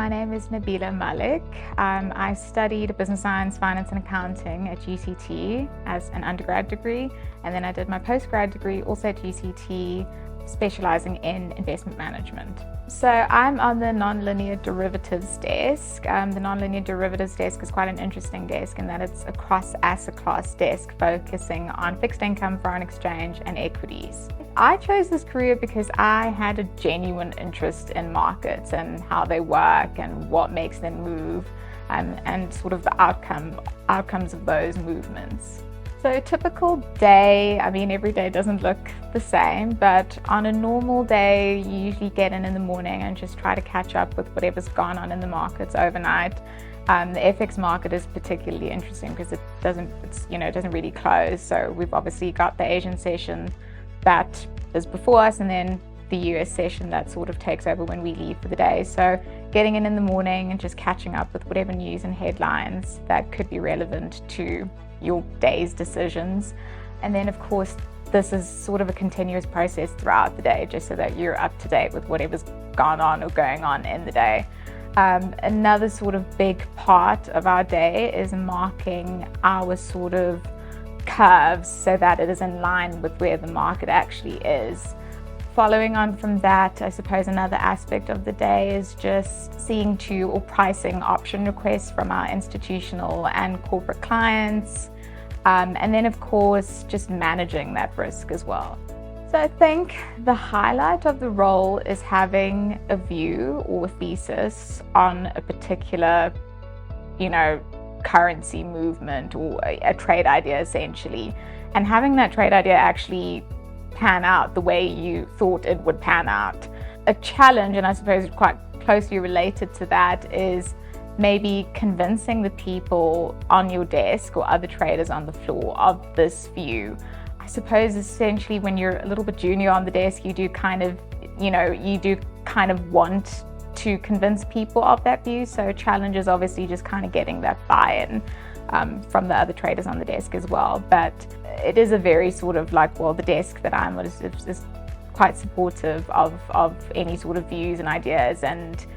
my name is Nabeela Malek. I studied business science, finance and accounting at UCT as an undergrad degree, and then I did my postgrad degree also at UCT, specializing in investment management. So I'm on the nonlinear derivatives desk. The nonlinear derivatives desk is quite an interesting desk in that it's a cross-asset class desk focusing on fixed income, foreign exchange and equities. I chose this career because I had a genuine interest in markets and how they work and what makes them move and sort of the outcomes of those movements. So a typical day, every day doesn't look the same, but on a normal day, you usually get in the morning and just try to catch up with whatever's gone on in the markets overnight. The FX market is particularly interesting because it doesn't really close. So we've obviously got the Asian session that is before us, and then the US session that sort of takes over when we leave for the day. So getting in the morning and just catching up with whatever news and headlines that could be relevant to your day's decisions. And then of course, this is sort of a continuous process throughout the day, just so that you're up to date with whatever's gone on or going on in the day. Another sort of big part of our day is marking our sort of curves so that it is in line with where the market actually is. Following on from that, I suppose another aspect of the day is just seeing to or pricing option requests from our institutional and corporate clients. And then of course, just managing that risk as well. So I think the highlight of the role is having a view or thesis on a particular, currency movement or a trade idea essentially, and having that trade idea actually pan out the way you thought it would pan out. A challenge, and I suppose quite closely related to that, is maybe convincing the people on your desk or other traders on the floor of this view. I suppose essentially when you're a little bit junior on the desk, you do kind of want to convince people of that view. So challenge is obviously just kind of getting that buy-in from the other traders on the desk as well. But it is a very sort of the desk that I'm on is quite supportive of any sort of views and ideas and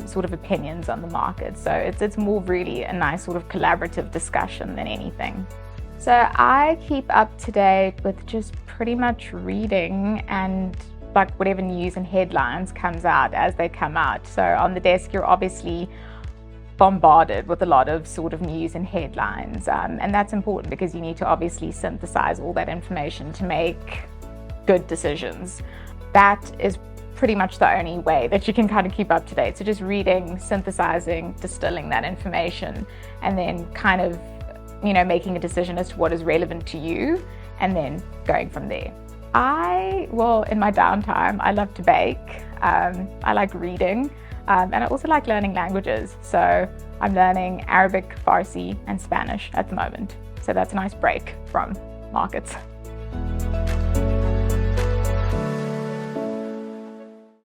sort of opinions on the market. So it's more really a nice sort of collaborative discussion than anything. So I keep up to date with just pretty much reading and whatever news and headlines comes out as they come out. So on the desk, you're obviously bombarded with a lot of sort of news and headlines. And that's important because you need to obviously synthesize all that information to make good decisions. That is pretty much the only way that you can kind of keep up to date. So just reading, synthesizing, distilling that information, and then kind of, making a decision as to what is relevant to you, and then going from there. In my downtime, I love to bake. I like reading. And I also like learning languages. So I'm learning Arabic, Farsi, and Spanish at the moment. So that's a nice break from markets.